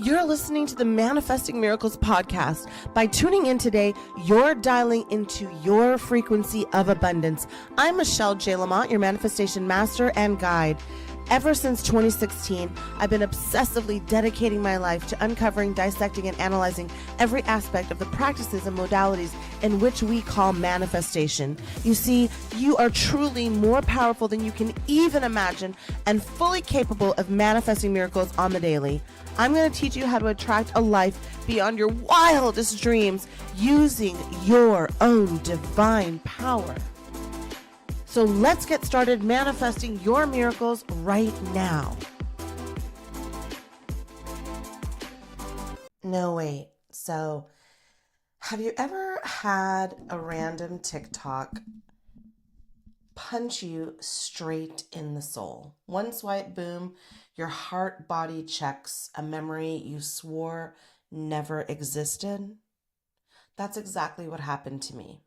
You're listening to the Manifesting Miracles podcast. By tuning in today, you're dialing into your frequency of abundance. I'm Michelle J. Lamont, your manifestation master and guide. Ever since 2016, I've been obsessively dedicating my life to uncovering, dissecting, and analyzing every aspect of the practices and modalities in which we call manifestation. You see, you are truly more powerful than you can even imagine and fully capable of manifesting miracles on the daily. I'm going to teach you how to attract a life beyond your wildest dreams using your own divine power. So let's get started manifesting your miracles right now. No, wait. So, have you ever had a random TikTok punch you straight in the soul? One swipe, boom, your heart body checks a memory you swore never existed? That's exactly what happened to me.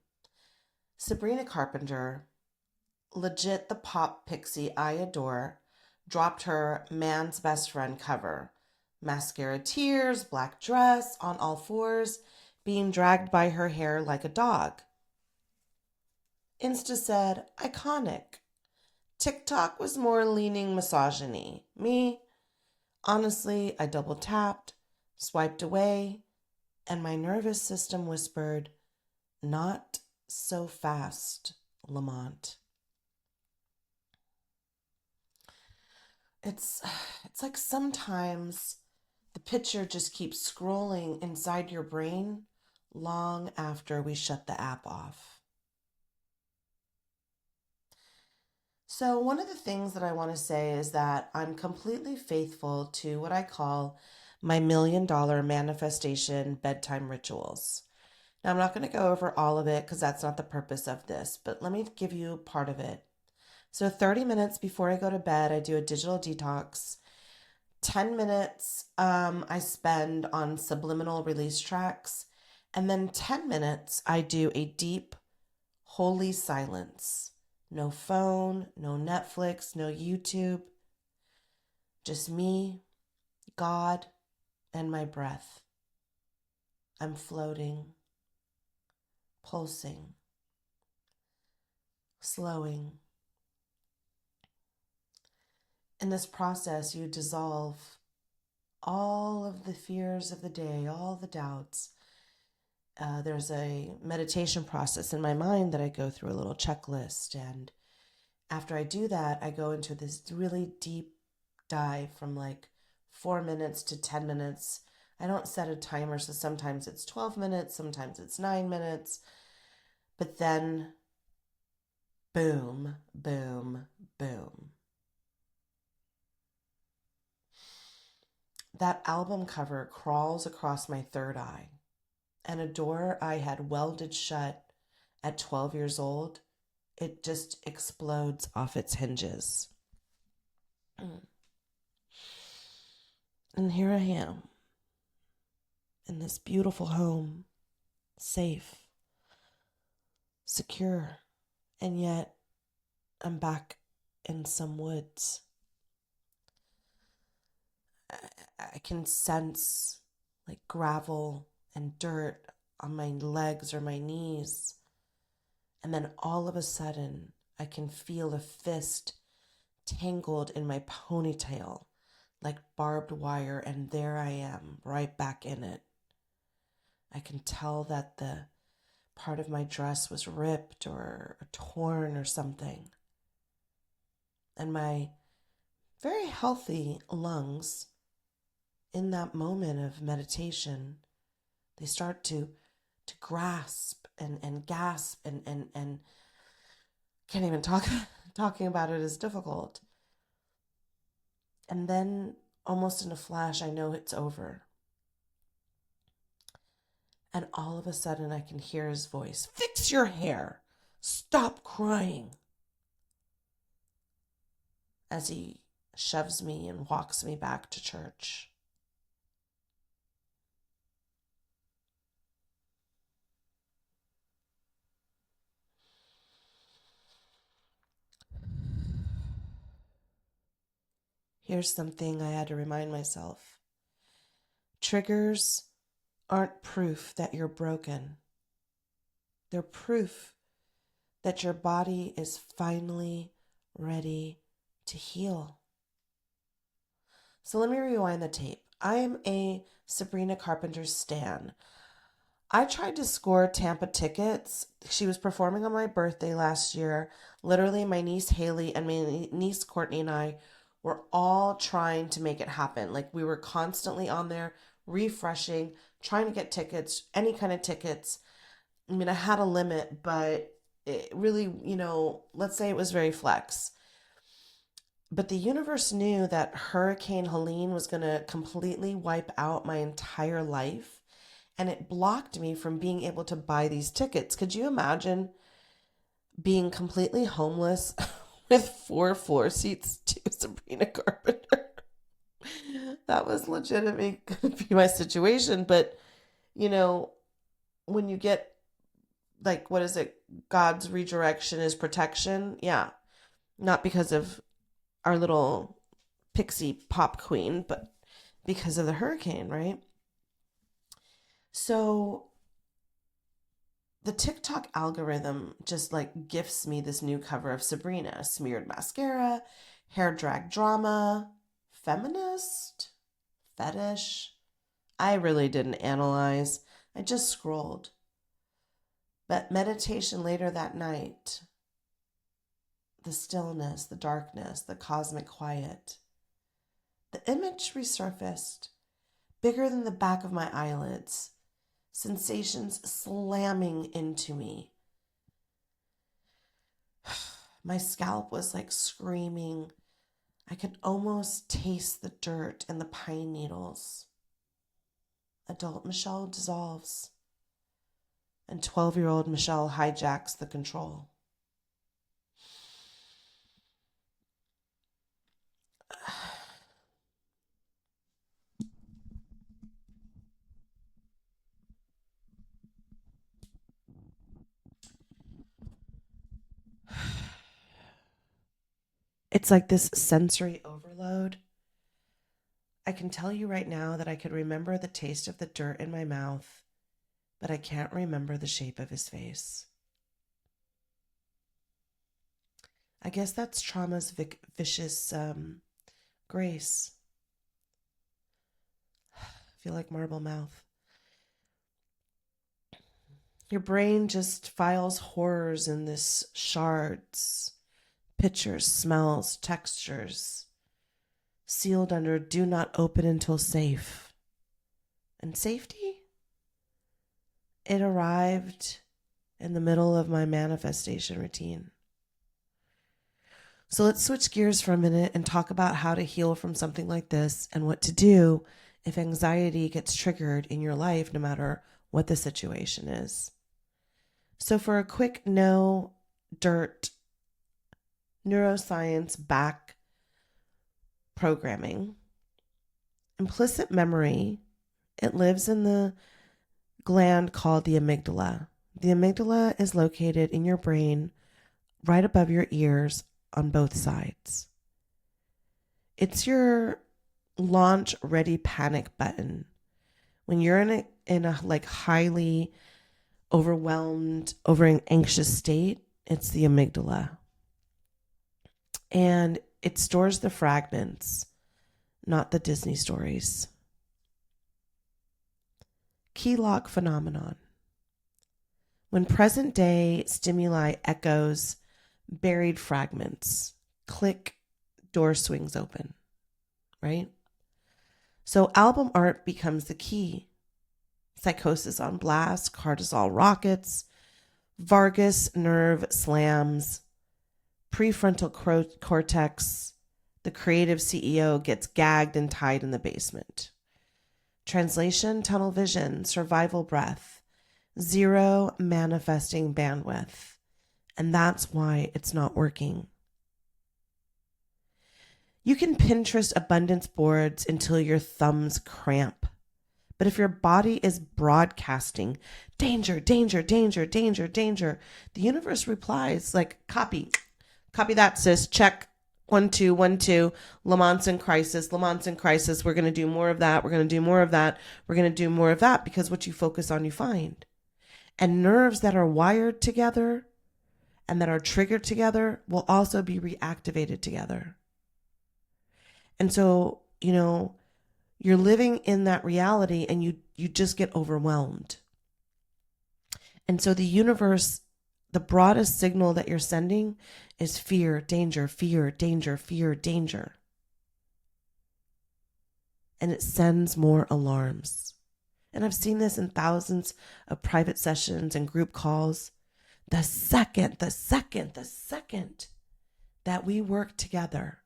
Sabrina Carpenter, legit the pop pixie I adore, dropped her Man's Best Friend cover. Mascara tears, black dress, on all fours, being dragged by her hair like a dog. Insta said, iconic. TikTok was more leaning misogyny. Me, honestly, I double tapped, swiped away, and my nervous system whispered, not so fast, Lamont. It's like sometimes the picture just keeps scrolling inside your brain long after we shut the app off. So one of the things that I want to say is that I'm completely faithful to what I call my $1 million manifestation bedtime rituals. Now, I'm not going to go over all of it because that's not the purpose of this, but let me give you part of it. So 30 minutes before I go to bed, I do a digital detox. 10 minutes I spend on subliminal release tracks. And then 10 minutes I do a deep, holy silence. No phone, no Netflix, no YouTube. Just me, God, and my breath. I'm floating, pulsing, slowing. In this process, you dissolve all of the fears of the day, all the doubts. There's a meditation process in my mind that I go through, a little checklist. And after I do that, I go into this really deep dive from like 4 minutes to 10 minutes. I don't set a timer, so sometimes it's 12 minutes, sometimes it's 9 minutes. But then, boom, boom, boom. That album cover crawls across my third eye, and a door I had welded shut at 12 years old, it just explodes off its hinges. And here I am, in this beautiful home, safe, secure, and yet I'm back in some woods. I can sense like gravel and dirt on my legs or my knees. And then all of a sudden, I can feel a fist tangled in my ponytail like barbed wire, and there I am, right back in it. I can tell that the part of my dress was ripped or torn or something. And my very healthy lungs, in that moment of meditation, they start to grasp and gasp and can't even talking about it is difficult. And then almost in a flash, I know it's over. And all of a sudden I can hear his voice, fix your hair, stop crying. As he shoves me and walks me back to church. Here's something I had to remind myself. Triggers aren't proof that you're broken. They're proof that your body is finally ready to heal. So let me rewind the tape. I am a Sabrina Carpenter stan. I tried to score Tampa tickets. She was performing on my birthday last year. Literally, my niece Haley and my niece Courtney and I were all trying to make it happen. Like, we were constantly on there, refreshing, trying to get tickets, any kind of tickets. I mean, I had a limit, but it really, let's say it was very flex. But the universe knew that Hurricane Helene was going to completely wipe out my entire life. And it blocked me from being able to buy these tickets. Could you imagine being completely homeless with 4 floor seats to Sabrina Carpenter? That was legitimately going to be my situation. But, when you get, like, what is it? God's redirection is protection. Yeah. Not because of our little pixie pop queen, but because of the hurricane, right? So the TikTok algorithm just like gifts me this new cover of Sabrina, smeared mascara, hair drag drama, feminist, fetish. I really didn't analyze. I just scrolled. But meditation later that night, the stillness, the darkness, the cosmic quiet. The image resurfaced, bigger than the back of my eyelids, sensations slamming into me. My scalp was like screaming. I could almost taste the dirt and the pine needles. Adult Michelle dissolves, and 12-year-old Michelle hijacks the control. It's like this sensory overload. I can tell you right now that I could remember the taste of the dirt in my mouth, but I can't remember the shape of his face. I guess that's trauma's vicious grace. I feel like marble mouth. Your brain just files horrors in this shards, pictures, smells, textures, sealed under do not open until safe. And safety? It arrived in the middle of my manifestation routine. So let's switch gears for a minute and talk about how to heal from something like this and what to do if anxiety gets triggered in your life, no matter what the situation is. So for a quick no dirt neuroscience back programming, implicit memory, it lives in the gland called the amygdala. The amygdala is located in your brain right above your ears on both sides. It's your launch ready panic button. When you're in a like highly overwhelmed, over anxious state, it's the amygdala. And it stores the fragments, not the Disney stories. Key lock phenomenon. When present day stimuli echoes buried fragments, click, door swings open, right? So album art becomes the key. Psychosis on blast, cortisol rockets, vagus nerve slams, prefrontal cortex, the creative CEO gets gagged and tied in the basement. Translation, tunnel vision, survival breath, zero manifesting bandwidth. And that's why it's not working. You can Pinterest abundance boards until your thumbs cramp. But if your body is broadcasting danger, danger, danger, danger, danger, the universe replies like, copy that, sis, check. 1, 2, 1, 2. Lamont's in crisis. Lamont's in crisis. We're going to do more of that. We're going to do more of that. We're going to do more of that, because what you focus on, you find. And nerves that are wired together and that are triggered together will also be reactivated together. And so, you're living in that reality, and you just get overwhelmed. And so the universe, the broadest signal that you're sending is fear, danger, fear, danger, fear, danger. And it sends more alarms. And I've seen this in thousands of private sessions and group calls. The second that we work together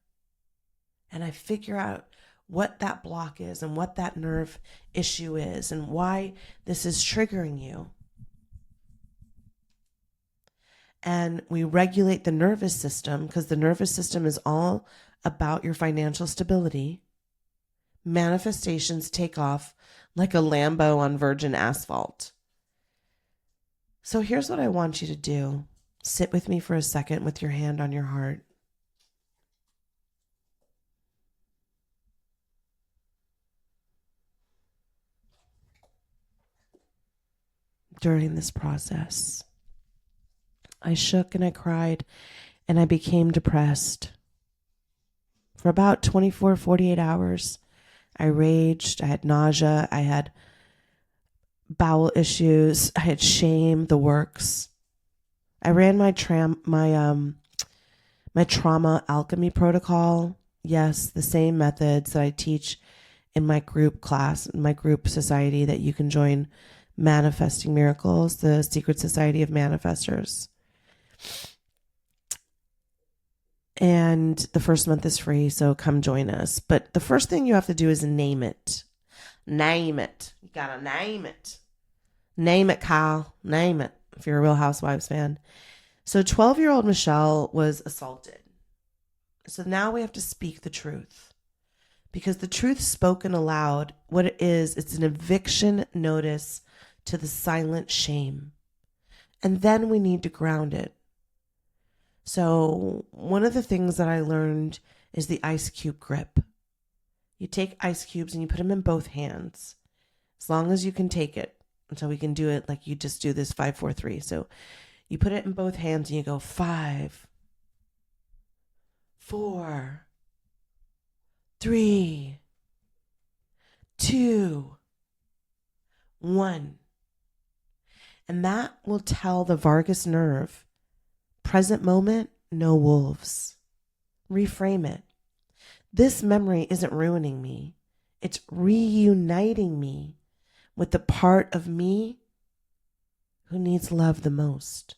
and I figure out what that block is and what that nerve issue is and why this is triggering you, and we regulate the nervous system, because the nervous system is all about your financial stability, manifestations take off like a Lambo on virgin asphalt. So here's what I want you to do. Sit with me for a second with your hand on your heart. During this process, I shook and I cried and I became depressed. For about 24, 48 hours, I raged, I had nausea, I had bowel issues, I had shame, the works. I ran my trauma alchemy protocol. Yes, the same methods that I teach in my group class, in my group society that you can join, Manifesting Miracles, the Secret Society of Manifestors. And the first month is free, so come join us. But the first thing you have to do is name it. Name it. You gotta name it. Name it, Kyle. Name it, if you're a Real Housewives fan. So 12-year-old Michelle was assaulted. So now we have to speak the truth. Because the truth spoken aloud, what it is, it's an eviction notice to the silent shame. And then we need to ground it. So one of the things that I learned is the ice cube grip. You take ice cubes and you put them in both hands, as long as you can take it. And so we can do it like you just do this 5, 4, 3. So you put it in both hands and you go 5, 4, 3, 2, 1. And that will tell the vagus nerve, present moment, no wolves. Reframe it. This memory isn't ruining me. It's reuniting me with the part of me who needs love the most.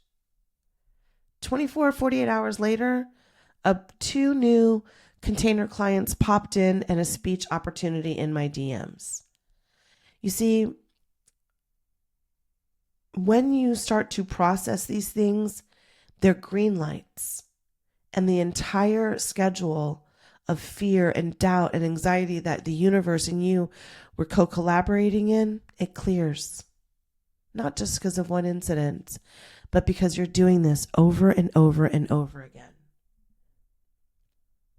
24, 48 hours later, 2 new container clients popped in and a speech opportunity in my DMs. You see, when you start to process these things, they're green lights. And the entire schedule of fear and doubt and anxiety that the universe and you were co-collaborating in, it clears. Not just because of one incident, but because you're doing this over and over and over again.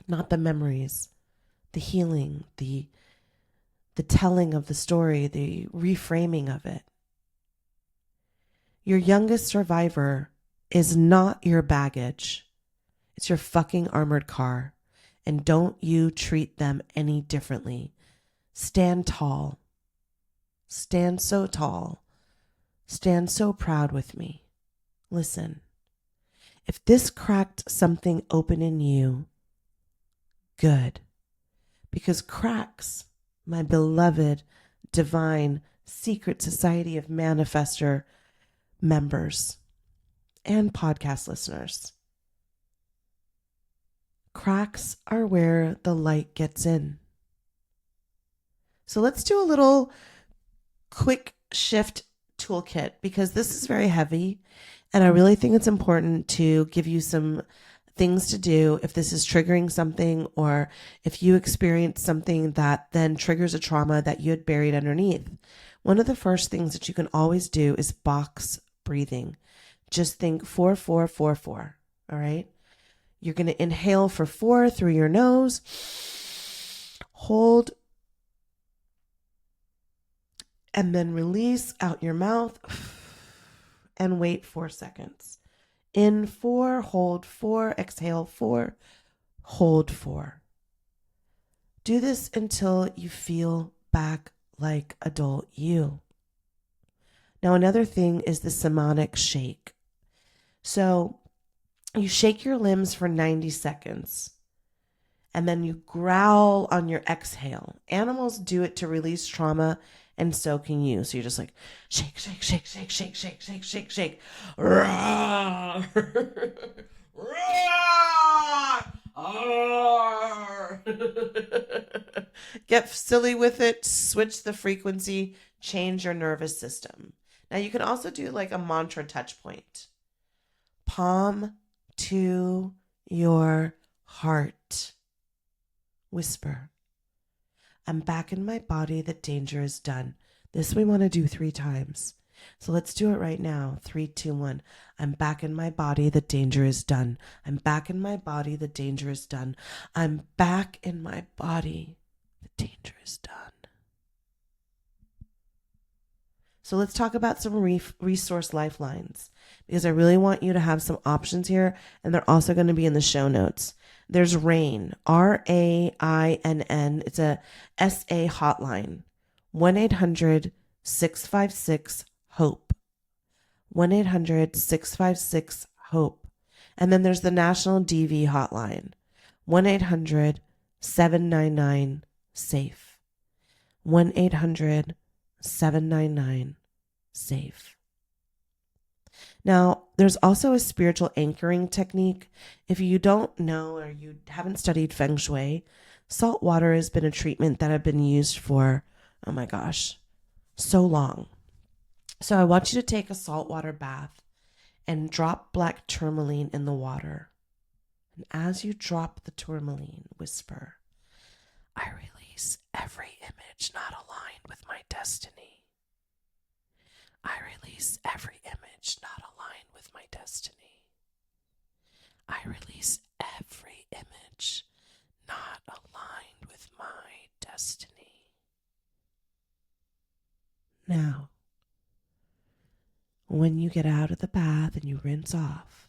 Not the memories, the healing, the telling of the story, the reframing of it. Your youngest survivor is not your baggage. It's your fucking armored car. And don't you treat them any differently. Stand tall. Stand so tall. Stand so proud with me. Listen, if this cracked something open in you, good. Because cracks, my beloved, divine, secret society of manifestor members and podcast listeners, cracks are where the light gets in. So let's do a little quick shift toolkit, because this is very heavy and I really think it's important to give you some things to do if this is triggering something, or if you experience something that then triggers a trauma that you had buried underneath. One of the first things that you can always do is box breathing. Just think 4, 4, 4, 4. All right. You're going to inhale for 4 through your nose. Hold. And then release out your mouth. And wait 4 seconds. In 4, hold 4, exhale 4, hold 4. Do this until you feel back like adult you. Now, another thing is the somatic shake. So you shake your limbs for 90 seconds, and then you growl on your exhale. Animals do it to release trauma, and so can you. So you're just like, shake, shake, shake, shake, shake, shake, shake, shake, shake. Roar! Roar! Get silly with it, switch the frequency, change your nervous system. Now you can also do like a mantra touch point. Palm to your heart. Whisper. I'm back in my body. The danger is done. This we want to do 3 times. So let's do it right now. 3, 2, 1. I'm back in my body. The danger is done. I'm back in my body. The danger is done. I'm back in my body. The danger is done. So let's talk about some resource lifelines, because I really want you to have some options here, and they're also going to be in the show notes. There's RAINN, RAINN. It's a SA hotline, 1-800-656-HOPE, 1-800-656-HOPE. And then there's the National DV hotline, 1-800-799-SAFE, 1-800-799-SAFE. Now, there's also a spiritual anchoring technique. If you don't know or you haven't studied Feng Shui, salt water has been a treatment that have been used for, oh my gosh, so long. So I want you to take a saltwater bath and drop black tourmaline in the water. And as you drop the tourmaline, whisper, I release every image not aligned with my destiny. I release every image not aligned with my destiny. I release every image not aligned with my destiny. Now, when you get out of the bath and you rinse off,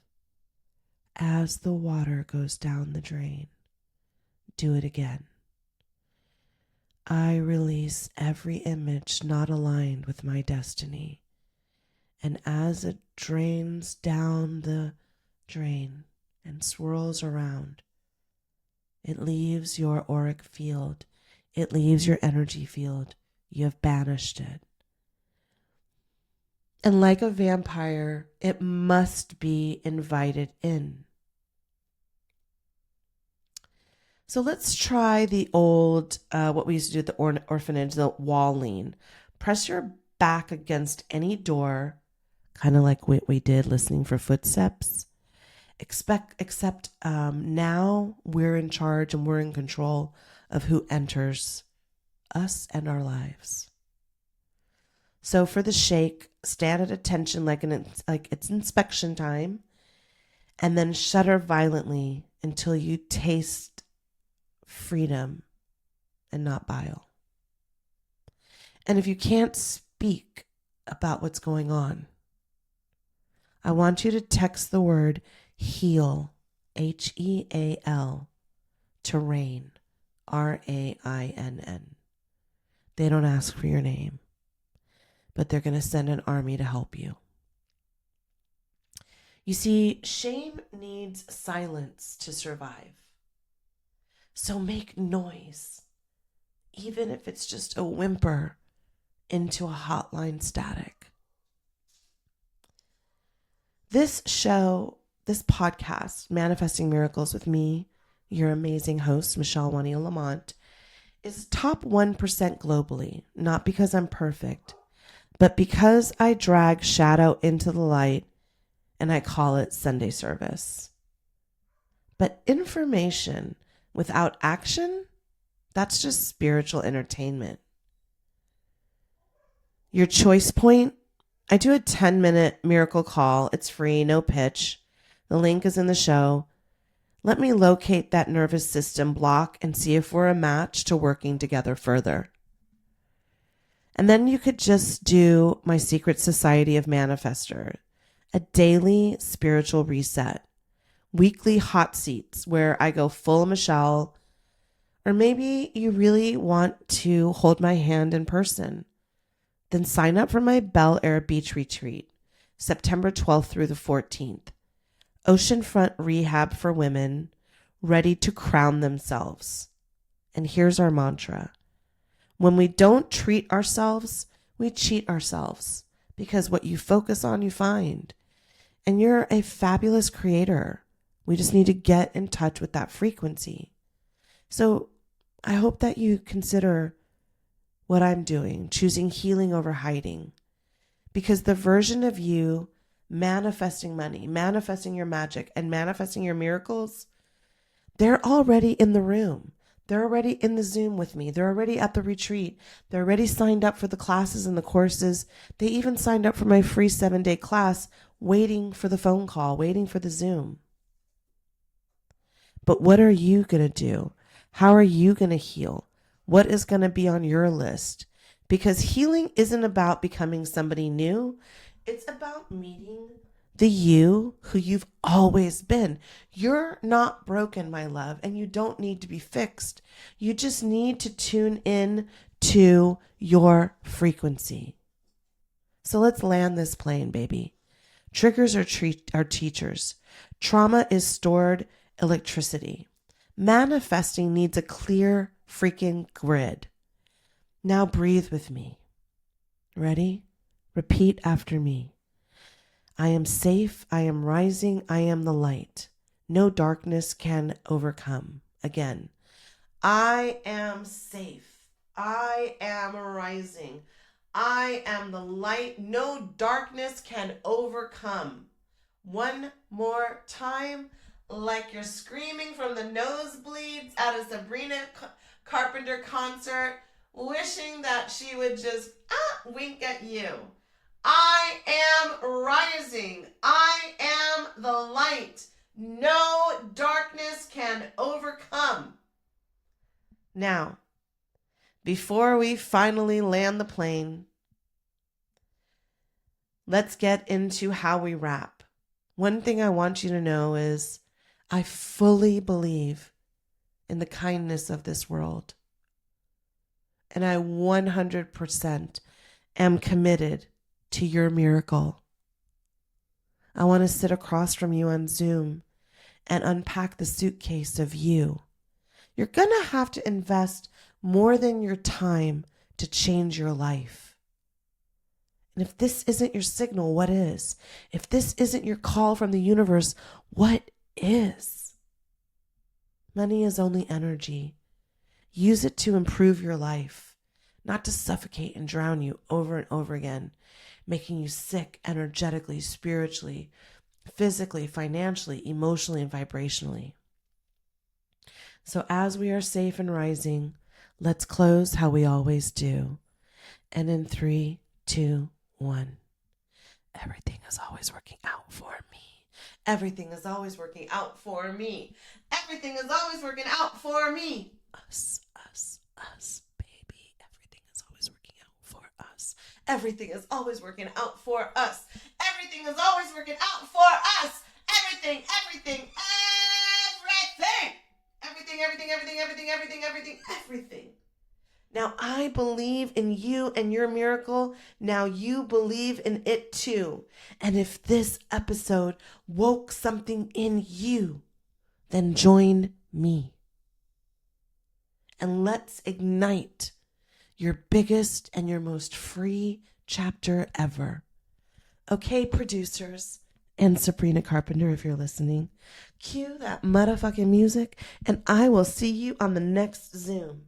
as the water goes down the drain, do it again. I release every image not aligned with my destiny. And as it drains down the drain and swirls around, it leaves your auric field. It leaves your energy field. You have banished it. And like a vampire, it must be invited in. So let's try the old, what we used to do at the orphanage, the wall lean. Press your back against any door, kind of like what we did listening for footsteps. Except now we're in charge and we're in control of who enters us and our lives. So for the shake, stand at attention like it's inspection time, and then shudder violently until you taste freedom and not bile. And if you can't speak about what's going on, I want you to text the word HEAL, HEAL, to RAINN, RAINN. They don't ask for your name, but they're going to send an army to help you. You see, shame needs silence to survive. So make noise, even if it's just a whimper into a hotline static. This show, this podcast, Manifesting Miracles with me, your amazing host, Michelle Juanita Lamont, is top 1% globally, not because I'm perfect, but because I drag shadow into the light and I call it Sunday service. But information without action, that's just spiritual entertainment. Your choice point, I do a 10-minute miracle call. It's free, no pitch. The link is in the show. Let me locate that nervous system block and see if we're a match to working together further. And then you could just do my Secret Society of Manifester, a daily spiritual reset, weekly hot seats where I go full Michelle, or maybe you really want to hold my hand in person. Then sign up for my Bel Air Beach Retreat, September 12th through the 14th. Oceanfront rehab for women ready to crown themselves. And here's our mantra. When we don't treat ourselves, we cheat ourselves, because what you focus on, you find. And you're a fabulous creator. We just need to get in touch with that frequency. So I hope that you consider what I'm doing, choosing healing over hiding, because the version of you manifesting money, manifesting your magic, and manifesting your miracles, they're already in the room. They're already in the Zoom with me. They're already at the retreat. They're already signed up for the classes and the courses. They even signed up for my free 7-day class, waiting for the phone call, waiting for the Zoom. But what are you going to do? How are you going to heal? What is going to be on your list? Because healing isn't about becoming somebody new. It's about meeting the you who you've always been. You're not broken, my love, and you don't need to be fixed. You just need to tune in to your frequency. So let's land this plane, baby. Triggers are teachers. Trauma is stored electricity. Manifesting needs a clear freaking grid. Now breathe with me. Ready? Repeat after me. I am safe, I am rising, I am the light. No darkness can overcome. Again, I am safe, I am rising, I am the light. No darkness can overcome. One more time, like you're screaming from the nosebleeds at a Sabrina Carpenter concert, wishing that she would just wink at you. I am rising. I am the light. No darkness can overcome. Now, before we finally land the plane, let's get into how we wrap. One thing I want you to know is I fully believe in the kindness of this world. And I 100% am committed to your miracle. I want to sit across from you on Zoom and unpack the suitcase of you. You're going to have to invest more than your time to change your life. And if this isn't your signal, what is? If this isn't your call from the universe, what is? Money is only energy. Use it to improve your life, not to suffocate and drown you over and over again, making you sick energetically, spiritually, physically, financially, emotionally, and vibrationally. So as we are safe and rising, let's close how we always do. And in 3, 2, 1. Everything is always working out for me. Everything is always working out for me. Everything is always working out for me. Us, baby. Everything is always working out for us. Everything is always working out for us. Everything is always working out for us. Everything. Now I believe in you and your miracle. Now you believe in it too. And if this episode woke something in you, then join me. And let's ignite your biggest and your most free chapter ever. Okay, producers and Sabrina Carpenter, if you're listening, cue that motherfucking music, and I will see you on the next Zoom.